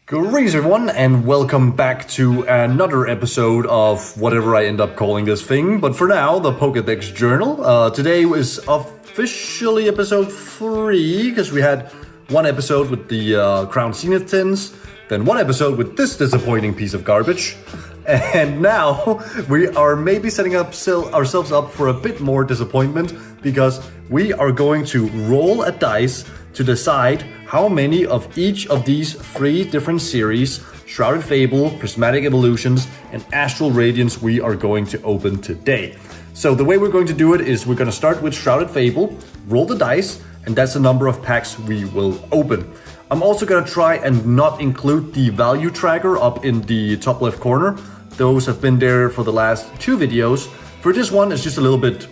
Greetings everyone and welcome back to another episode of whatever I end up calling this thing. But for now, the Pokédex journal. Today is officially episode 3 because we had one episode with the Crown Zenith tins, then one episode with this disappointing piece of garbage. And now we are maybe setting ourselves up for a bit more disappointment because we are going to roll a dice to decide how many of each of these 3 different series, Shrouded Fable, Prismatic Evolutions, and Astral Radiance, we are going to open today. So the way we're going to do it is we're going to start with Shrouded Fable, roll the dice, and that's the number of packs we will open. I'm also going to try and not include the value tracker up in the top left corner. Those have been there for the last 2 videos. For this one, it's just a little bit,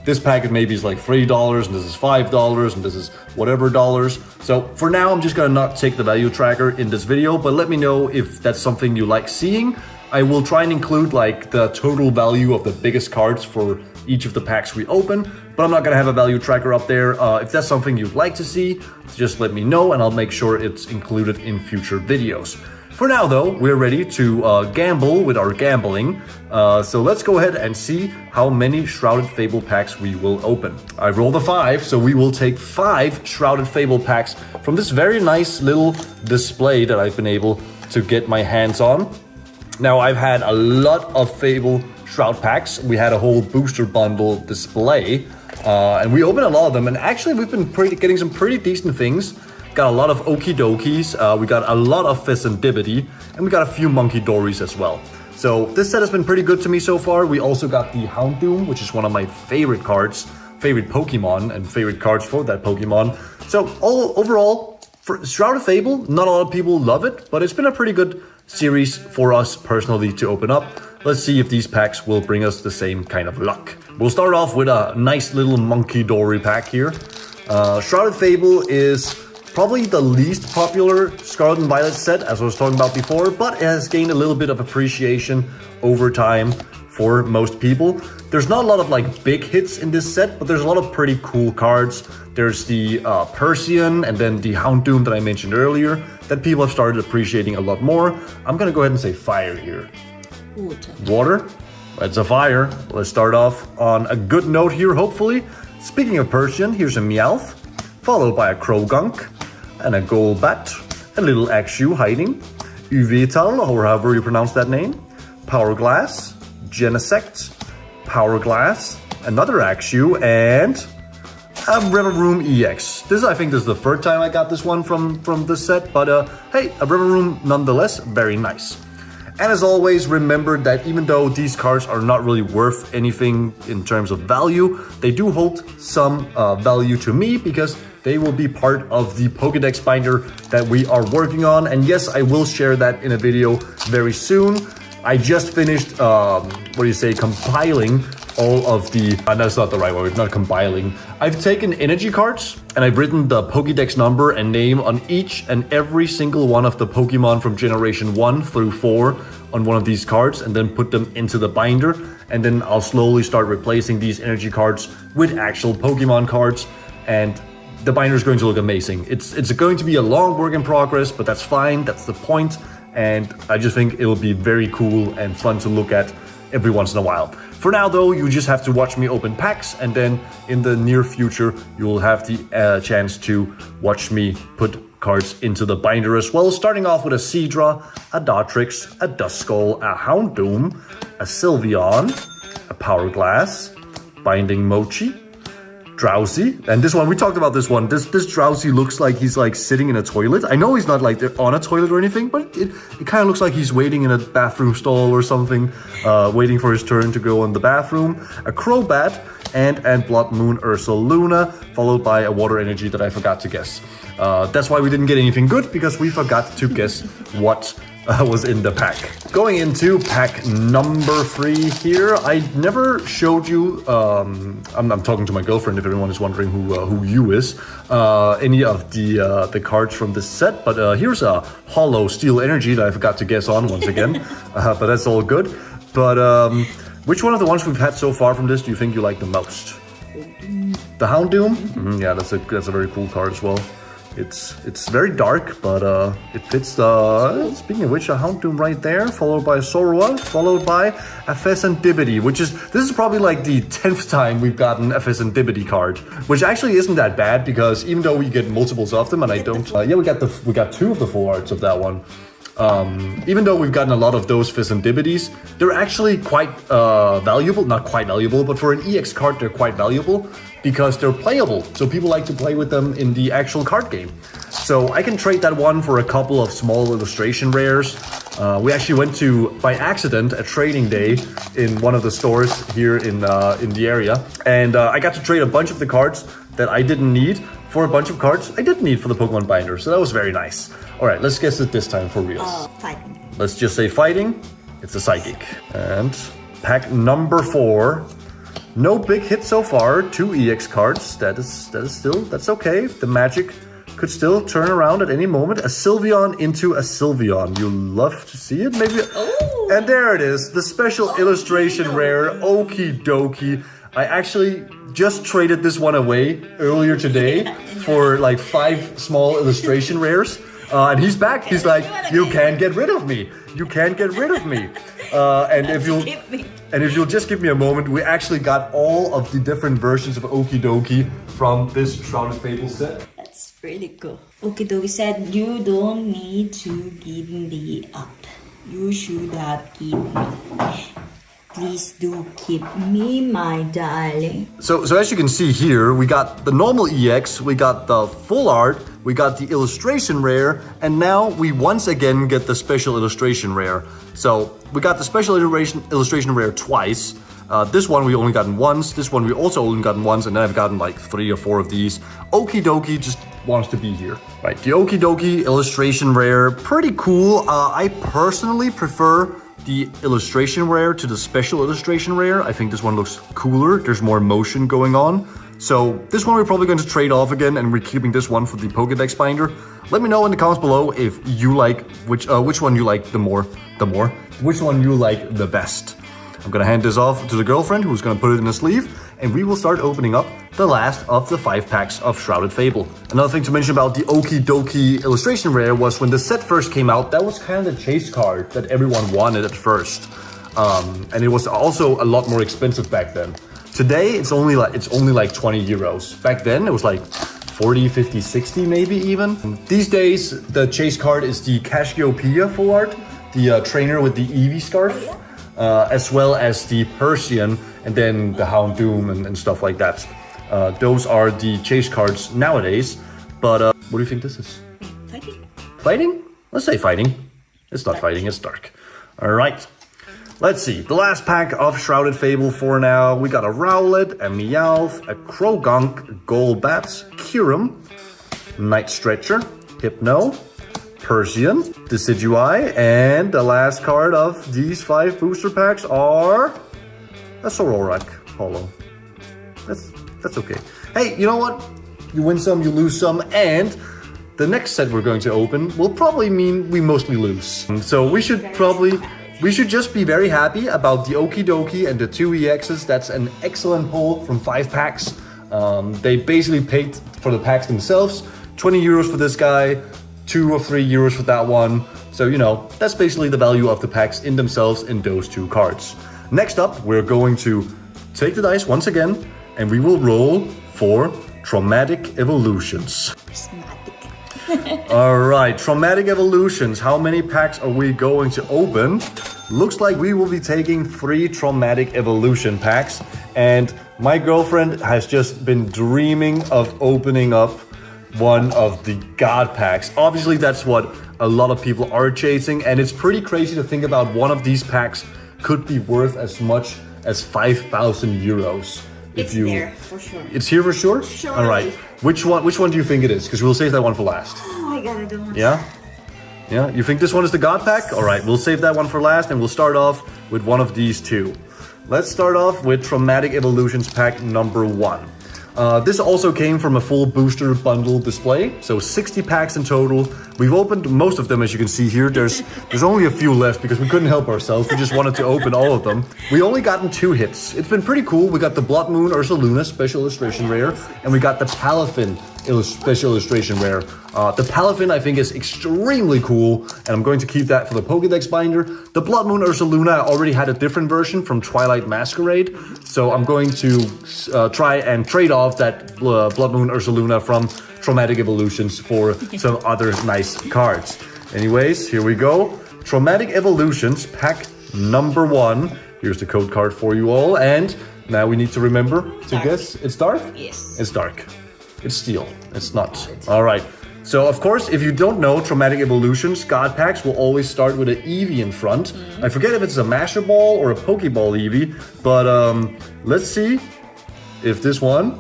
this packet maybe is like $3 and this is $5 and this is whatever dollars. So for now, I'm just gonna not take the value tracker in this video, but let me know if that's something you like seeing. I will try and include like the total value of the biggest cards for each of the packs we open, but I'm not gonna have a value tracker up there. If that's something you'd like to see, just let me know and I'll make sure it's included in future videos. For now though, we're ready to gamble with our gambling. So let's go ahead and see how many Shrouded Fable packs we will open. I rolled a 5, so we will take 5 Shrouded Fable packs from this very nice little display that I've been able to get my hands on. Now I've had a lot of Fable Shroud packs. We had a whole booster bundle display and we opened a lot of them, and actually we've been getting some pretty decent things. Got a lot of Okie Dokies, we got a lot of Fissandibity, and we got a few Monkey Dories as well. So this set has been pretty good to me so far. We also got the Houndoom, which is one of my favorite cards, favorite Pokemon, and favorite cards for that Pokemon. So overall, for Shrouded Fable, not a lot of people love it, but it's been a pretty good series for us personally to open up. Let's see if these packs will bring us the same kind of luck. We'll start off with a nice little Monkey Dory pack here. Shrouded Fable is probably the least popular Scarlet and Violet set, as I was talking about before, but it has gained a little bit of appreciation over time for most people. There's not a lot of like big hits in this set, but there's a lot of pretty cool cards. There's the Persian and then the Houndoom that I mentioned earlier that people have started appreciating a lot more. I'm gonna go ahead and say fire here. Water? It's a fire. Let's start off on a good note here, hopefully. Speaking of Persian, here's a Meowth, followed by a Krogunk, and a Golbat, a little Axew hiding, Yveltal, or however you pronounce that name, Power Glass, Genesect, Power Glass, another Axew, and a Rillaroom EX. I think this is the third time I got this one from this set, but hey, a Rillaroom nonetheless, very nice. And as always, remember that even though these cards are not really worth anything in terms of value, they do hold some value to me because they will be part of the Pokédex binder that we are working on. And yes, I will share that in a video very soon. I just finished, compiling all of the, that's not the right word, not compiling. I've taken energy cards and I've written the Pokédex number and name on each and every single one of the Pokemon from generation 1 through 4 on one of these cards and then put them into the binder. And then I'll slowly start replacing these energy cards with actual Pokemon cards, and the binder is going to look amazing. It's going to be a long work in progress, but that's fine, that's the point. And I just think it'll be very cool and fun to look at every once in a while. For now though, you just have to watch me open packs, and then in the near future, you'll have the chance to watch me put cards into the binder as well, starting off with a Seadra, a Dartrix, a Duskull, a Houndoom, a Sylveon, a Power Glass, Binding Mochi, Drowsy, and this one, we talked about this one. This Drowsy looks like he's like sitting in a toilet. I know he's not like on a toilet or anything, but it kind of looks like he's waiting in a bathroom stall or something, waiting for his turn to go in the bathroom. A Crobat and Blood Moon Ursaluna, followed by a Water Energy that I forgot to guess. That's why we didn't get anything good, because we forgot to guess what was in the pack. Going into pack number 3 here, I never showed you, I'm talking to my girlfriend if everyone is wondering who you is, any of the cards from this set, but here's a Hollow Steel Energy that I forgot to guess on once again, but that's all good. But which one of the ones we've had so far from this do you think you like the most? The Houndoom? Yeah, that's a very cool card as well. It's very dark, but it fits speaking of which, a Houndoom right there, followed by a Zorua, followed by a Fezandipiti, this is probably like the 10th time we've gotten a Fezandipiti card, which actually isn't that bad because even though we get multiples of them, and I don't, yeah, we got 2 of the full arts of that one. Even though we've gotten a lot of those Fezandipitis, they're actually quite valuable, not quite valuable, but for an EX card, they're quite valuable because they're playable. So people like to play with them in the actual card game. So I can trade that one for a couple of small illustration rares. We actually went to, by accident, a trading day in one of the stores here in the area. And I got to trade a bunch of the cards that I didn't need for a bunch of cards I did need for the Pokemon binder. So that was very nice. All right, let's guess it this time for reals. Fighting. Let's just say fighting. It's a Psychic. And pack number 4. No big hit so far. 2 EX cards. That's okay. The magic could still turn around at any moment. A Sylveon into a Sylveon. You love to see it, maybe. Oh. And there it is. The special illustration rare. Okie dokie. I actually just traded this one away earlier today for like 5 small illustration rares. And he's back. He's like, you can't get rid of me. You can't get rid of me. And if you'll just give me a moment, we actually got all of the different versions of Okie Dokie from this Shrouded Fable set. That's really cool. Okie Dokie said, you don't need to give me up. You should have given me. Please do keep me, my darling. So as you can see here, we got the normal EX, we got the full art, we got the illustration rare, and now we once again get the special illustration rare. So we got the special illustration rare twice. This one we only gotten once, this one we also only gotten once, and then I've gotten like 3 or 4 of these. Okie Dokie just wants to be here. Right, the Okie Dokie illustration rare, pretty cool. I personally prefer the illustration rare to the special illustration rare. I think this one looks cooler. There's more motion going on. So this one we're probably going to trade off again, and we're keeping this one for the Pokédex binder. Let me know in the comments below if you like which one you like which one you like the best. I'm gonna hand this off to the girlfriend who's gonna put it in a sleeve, and we will start opening up the last of the 5 packs of Shrouded Fable. Another thing to mention about the Okie Dokie illustration rare was when the set first came out, that was kind of the chase card that everyone wanted at first. And it was also a lot more expensive back then. Today, it's only like 20 euros. Back then, it was like 40, 50, 60 maybe even. These days, the chase card is the Cassiopeia full art, the trainer with the Eevee scarf. As well as the Persian, and then the Houndoom and stuff like that. Those are the chase cards nowadays. But what do you think this is? Fighting. Fighting? Let's say fighting. It's not fighting, it's dark. Alright. Let's see. The last pack of Shrouded Fable for now. We got a Rowlet, a Meowth, a Krogunk, Golbat, Kyurem, Night Stretcher, Hypno, Persian, Decidueye, and the last card of these 5 booster packs are a Zoroark holo. That's okay. Hey, you know what? You win some, you lose some, and the next set we're going to open will probably mean we mostly lose. So we should just be very happy about the Okie Dokie and the 2 EXs. That's an excellent pull from 5 packs. They basically paid for the packs themselves. 20 euros for this guy. 2 or 3 euros for that one. So, you know, that's basically the value of the packs in themselves in those 2 cards. Next up, we're going to take the dice once again, and we will roll for Prismatic Evolutions. Alright, Prismatic Evolutions. How many packs are we going to open? Looks like we will be taking 3 Prismatic Evolution packs. And my girlfriend has just been dreaming of opening up one of the God packs. Obviously, that's what a lot of people are chasing, and it's pretty crazy to think about one of these packs could be worth as much as 5,000 euros. It's here for sure. It's here for sure? Sure. All right. Which one do you think it is? Because we'll save that one for last. Oh my god, I don't want Yeah? Yeah? You think this one is the God pack? All right, we'll save that one for last, and we'll start off with one of these 2. Let's start off with Prismatic Evolutions pack number 1. This also came from a full booster bundle display, so 60 packs in total. We've opened most of them, as you can see here. There's only a few left because we couldn't help ourselves. We just wanted to open all of them. We only gotten 2 hits. It's been pretty cool. We got the Blood Moon Ursaluna special illustration rare, and we got the Palafin special illustration rare. The Palafin I think is extremely cool, and I'm going to keep that for the Pokédex binder. The Blood Moon Ursaluna, I already had a different version from Twilight Masquerade, so I'm going to try and trade off that Blood Moon Ursaluna from Prismatic Evolutions for some other nice cards. Anyways, here we go. Prismatic Evolutions, pack number 1. Here's the code card for you all, and now we need to remember to guess. It's dark? Yes. It's dark. It's steel. It's not. All right. So, of course, if you don't know, Prismatic Evolutions God packs will always start with an Eevee in front. I forget if it's a Masher Ball or a Pokeball Eevee, but let's see if this one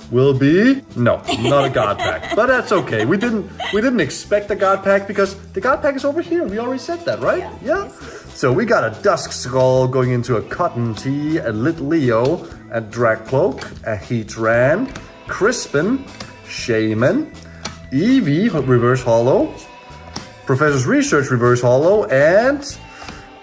will be... No, not a God pack. But that's okay. We didn't expect a God pack because the God pack is over here. We already said that, right? Yeah. So we got a Dusk Skull going into a Cotton Tea, a Lit Leo, a Dracloak, a Heatran, Crispin, Shaman, Eevee Reverse Holo, Professor's Research Reverse Holo, and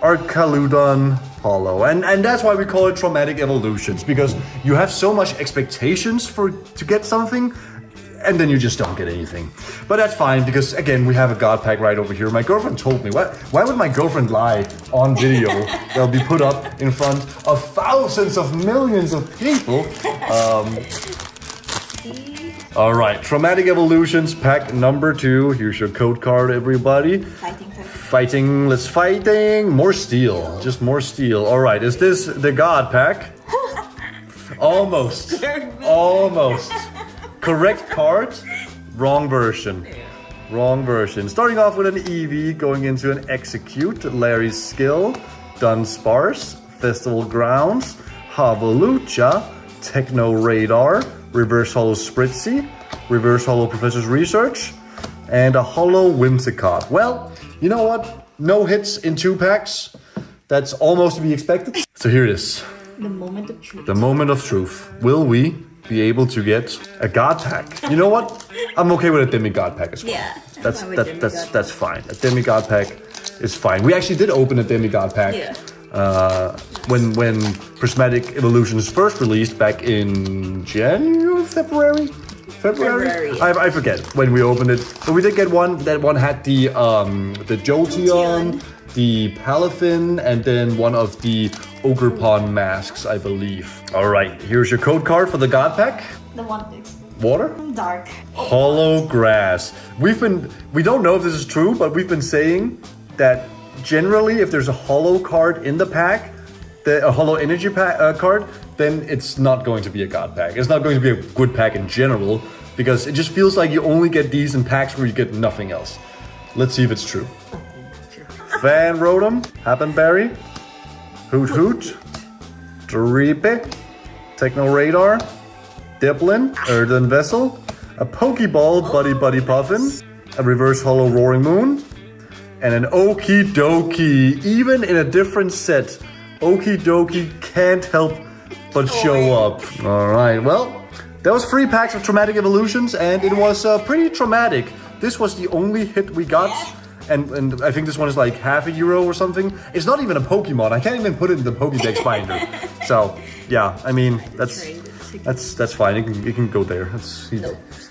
Arcaludon Holo. And that's why we call it Prismatic Evolutions, because you have so much expectations to get something, and then you just don't get anything. But that's fine, because again, we have a God pack right over here. My girlfriend told me, why would my girlfriend lie on video that'll be put up in front of thousands of millions of people? All right, Prismatic Evolutions, pack number 2. Here's your code card, everybody. Fighting, let's fighting. More steel, just more steel. All right, is this the God pack? Almost, almost. Correct card, wrong version. Wrong version. Starting off with an Eevee, going into an Execute, Larry's Skill, Dunsparce, Festival Grounds, Havalucha, Techno Radar, Reverse Holo Spritzy, Reverse Holo Professor's Research, and a Holo Whimsicott. Well, you know what? No hits in 2 packs. That's almost to be expected. So here it is. The moment of truth. The moment of truth. Will we be able to get a God pack? You know what? I'm okay with a demigod pack as well. Yeah. That's fine. A demigod pack is fine. We actually did open a demigod pack. Yeah. When Prismatic Evolutions first released back in February. I forget when we opened it, but we did get one. That one had the Jolteon, the Palafin, and then one of the Ogerpon masks, I believe. All right, here's your code card for the God pack. The one that's Water? dark. Hollow Grass. We don't know if this is true, but we've been saying that generally, if there's a holo card in the pack, a holo energy card, then it's not going to be a God pack. It's not going to be a good pack in general, because it just feels like you only get these in packs where you get nothing else. Let's see if it's true. Van Rotem, Happenberry, Hoot Hoot, Dreepy, Techno Radar, Diplin, Earthen Vessel, a Pokeball Buddy Puffin, a Reverse Holo Roaring Moon, and an Okie Dokie. Even in a different set, Okie Dokie can't help but show up. All right, well, that was 3 packs of Prismatic Evolutions, and it was pretty traumatic. This was the only hit we got, and I think this one is like €0.50 or something. It's not even a Pokemon. I can't even put it in the Pokédex binder. So yeah, I mean that's fine. It can go there.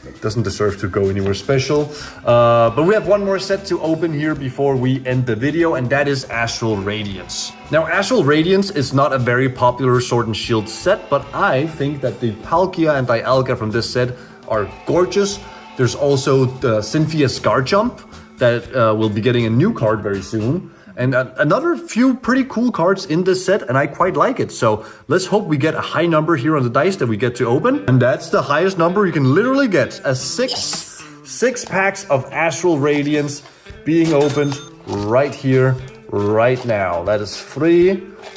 It doesn't deserve to go anywhere special. But we have one more set to open here before we end the video, and that is Astral Radiance. Now, Astral Radiance is not a very popular Sword and Shield set, but I think that the Palkia and Dialga from this set are gorgeous. There's also the Cynthia Scarjump that will be getting a new card very soon. And another few pretty cool cards in this set, and I quite like it. So let's hope we get a high number here on the dice that we get to open. And that's the highest number you can literally get. Six packs of Astral Radiance being opened right here, right now. That is 3,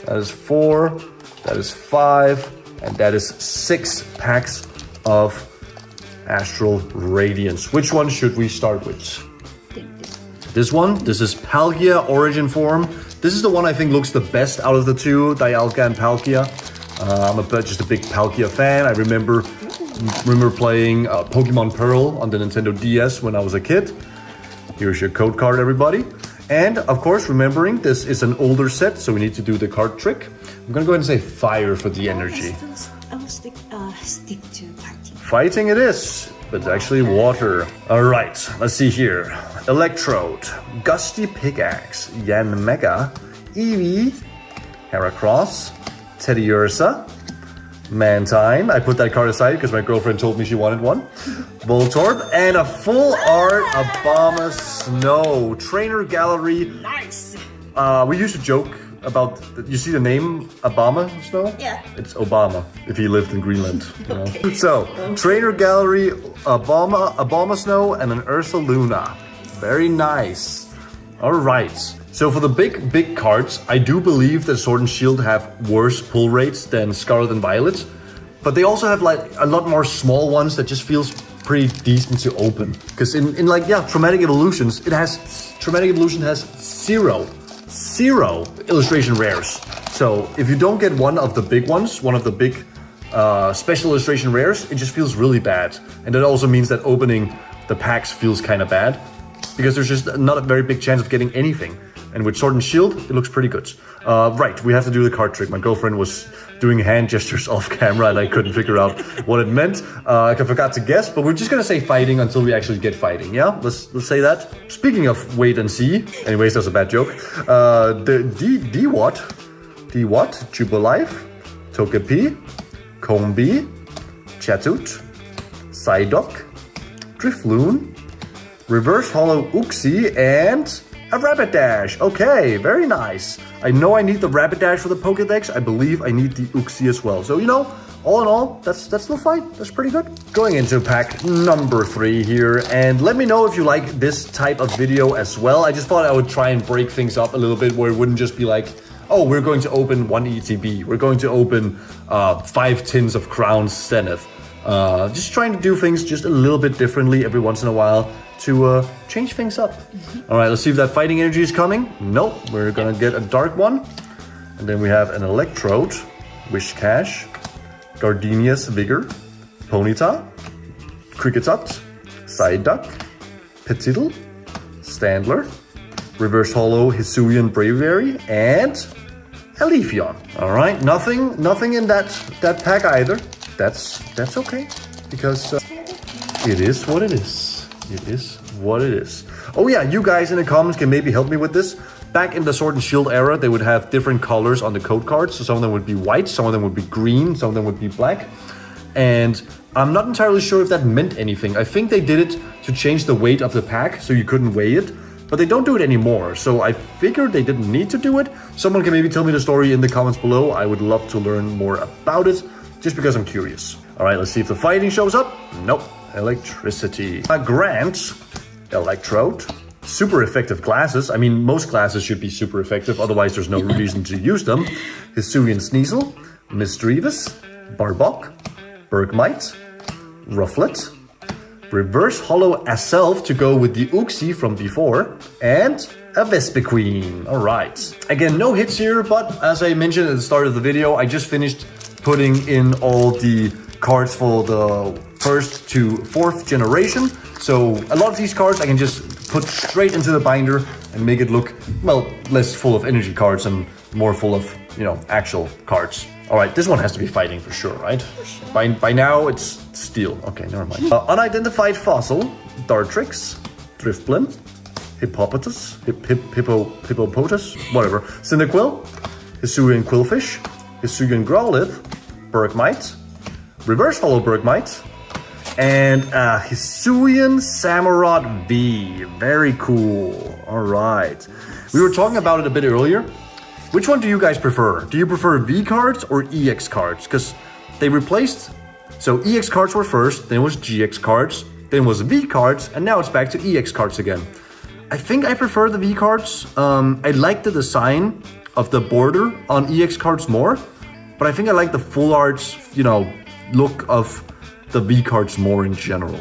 that is 4, that is 5, and that is 6 packs of Astral Radiance. Which one should we start with? This one, this is Palkia Origin Form. This is the one I think looks the best out of the 2, Dialga and Palkia. I'm just a big Palkia fan. I remember playing Pokemon Pearl on the Nintendo DS when I was a kid. Here's your code card, everybody. And of course, remembering this is an older set, so we need to do the card trick. I'm gonna go ahead and say fire for the energy. I will stick to fighting. Fighting it is. but it's actually water. Alright, let's see here. Electrode, Gusty Pickaxe, Yanmega, Eevee, Heracross, Teddiursa, Mantine. I put that card aside because my girlfriend told me she wanted one. Voltorb, and a full art Obama Snow. Trainer Gallery. Nice. We used to joke about, you see the name Obama Snow? Yeah. It's Obama, if he lived in Greenland. You know? Okay. So, Trainer Gallery, Obama Snow, and an Ursa Luna. Very nice. Alright. So for the big cards, I do believe that Sword and Shield have worse pull rates than Scarlet and Violet. But they also have like a lot more small ones that just feels pretty decent to open. Because in like, yeah, Prismatic Evolutions, Prismatic Evolution has zero illustration rares. So if you don't get one of the big ones, one of the big special illustration rares, it just feels really bad. And that also means that opening the packs feels kind of bad. Because there's just not a very big chance of getting anything. And with Sword and Shield, it looks pretty good. Right, we have to do the card trick. My girlfriend was doing hand gestures off camera and I couldn't figure out what it meant. I forgot to guess, but we're just gonna say fighting until we actually get fighting, yeah? Let's say that. Speaking of wait and see, anyways, that's a bad joke. The D-What, Jubilife, Togepi, Combee, Chatut, Psyduck, Drifloon, Reverse Hollow Uxie, and a Rapidash. Okay, very nice. I know I need the Rapidash for the Pokédex. I believe I need the Uxie as well. So, you know, all in all, that's still fine. That's pretty good. Going into pack number 3 here. And let me know if you like this type of video as well. I just thought I would try and break things up a little bit where it wouldn't just be like, oh, we're going to open 1 ETB. We're going to open 5 tins of Crown Zenith. Just trying to do things just a little bit differently every once in a while to change things up. All right, let's see if that fighting energy is coming. Nope, we're gonna get a dark one. And then we have an Electrode, Wishcash, Gardenia's Vigor, Ponyta, Cricketut, Psyduck, Petittle, Standler, Reverse Hollow Hisuian Braviary, and a Leafeon. All right, nothing in that pack either. That's okay, because it is what it is. It is what it is. Oh yeah, you guys in the comments can maybe help me with this. Back in the Sword and Shield era, they would have different colors on the code cards. So some of them would be white, some of them would be green, some of them would be black. And I'm not entirely sure if that meant anything. I think they did it to change the weight of the pack, so you couldn't weigh it. But they don't do it anymore, so I figured they didn't need to do it. Someone can maybe tell me the story in the comments below. I would love to learn more about it, just because I'm curious. All right, let's see if the fighting shows up. Nope. Electricity. Grant, Electrode, super effective classes. I mean, most classes should be super effective, otherwise there's no reason to use them. Hisuian Sneasel, Misdreavus, Barbock, Bergmite, Rufflet, Reverse Hollow Aself to go with the Uxie from before, and a Vespiquen. All right. Again, no hits here, but as I mentioned at the start of the video, I just finished putting in all the cards for the 1st to 4th generation. So a lot of these cards I can just put straight into the binder and make it look, well, less full of energy cards and more full of, you know, actual cards. All right, this one has to be fighting for sure, right? For sure. By now it's steel. Okay, never mind. Unidentified Fossil, Dartrix, Drifblim, Hippopotas, Hippopotas, whatever, Cyndaquil, Hisuian Quillfish, Hisuian Growlithe, Bergmite, Reverse Hollow Bergmite, and Hisuian Samurott V. Very cool. All right. We were talking about it a bit earlier. Which one do you guys prefer? Do you prefer V cards or EX cards? Because they replaced... So EX cards were first, then it was GX cards, then it was V cards, and now it's back to EX cards again. I think I prefer the V cards. I like the design of the border on EX cards more, but I think I like the full art, you know, look of the V cards more in general.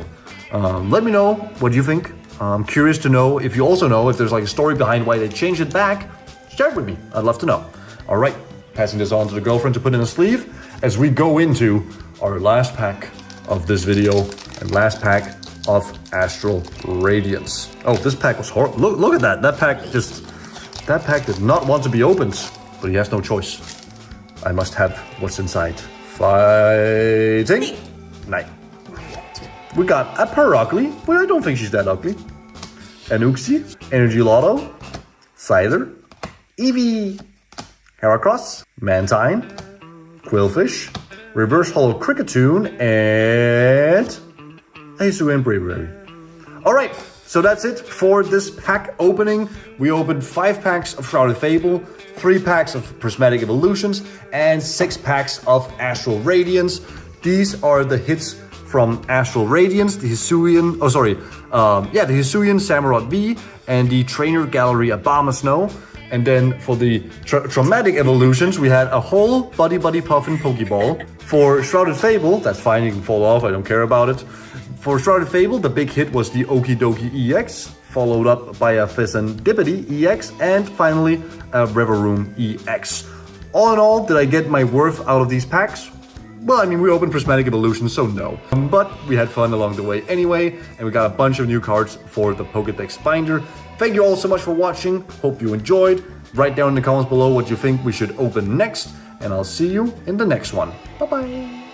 Let me know what you think. I'm curious to know if you also know if there's like a story behind why they changed it back. Share it with me. I'd love to know. All right, passing this on to the girlfriend to put in a sleeve as we go into our last pack of this video and last pack of Astral Radiance. Oh, this pack was horrible. Look at that. That pack did not want to be opened, but he has no choice. I must have what's inside. Fighting. Night. We got a Perugly, but I don't think she's that ugly. An Uxie, Energy Lotto, Scyther, Eevee, Heracross, Mantine, Quillfish, Reverse Hollow Cricketune, and a Hisuian Braviary. Alright, so that's it for this pack opening. We opened 5 packs of Shrouded Fable, 3 packs of Prismatic Evolutions, and 6 packs of Astral Radiance. These are the hits from Astral Radiance, the Hisuian, the Hisuian Samurott V, and the Trainer Gallery Abomasnow. And then for the Traumatic Evolutions, we had a whole Buddy Puffin Pokeball. For Shrouded Fable, that's fine, you can fall off, I don't care about it. For Shrouded Fable, the big hit was the Okidoki EX, followed up by a Fezandipity EX, and finally a Reveroom EX. All in all, did I get my worth out of these packs? Well, I mean, we opened Prismatic Evolutions, so no. But we had fun along the way anyway, and we got a bunch of new cards for the Pokédex binder. Thank you all so much for watching. Hope you enjoyed. Write down in the comments below what you think we should open next, and I'll see you in the next one. Bye-bye.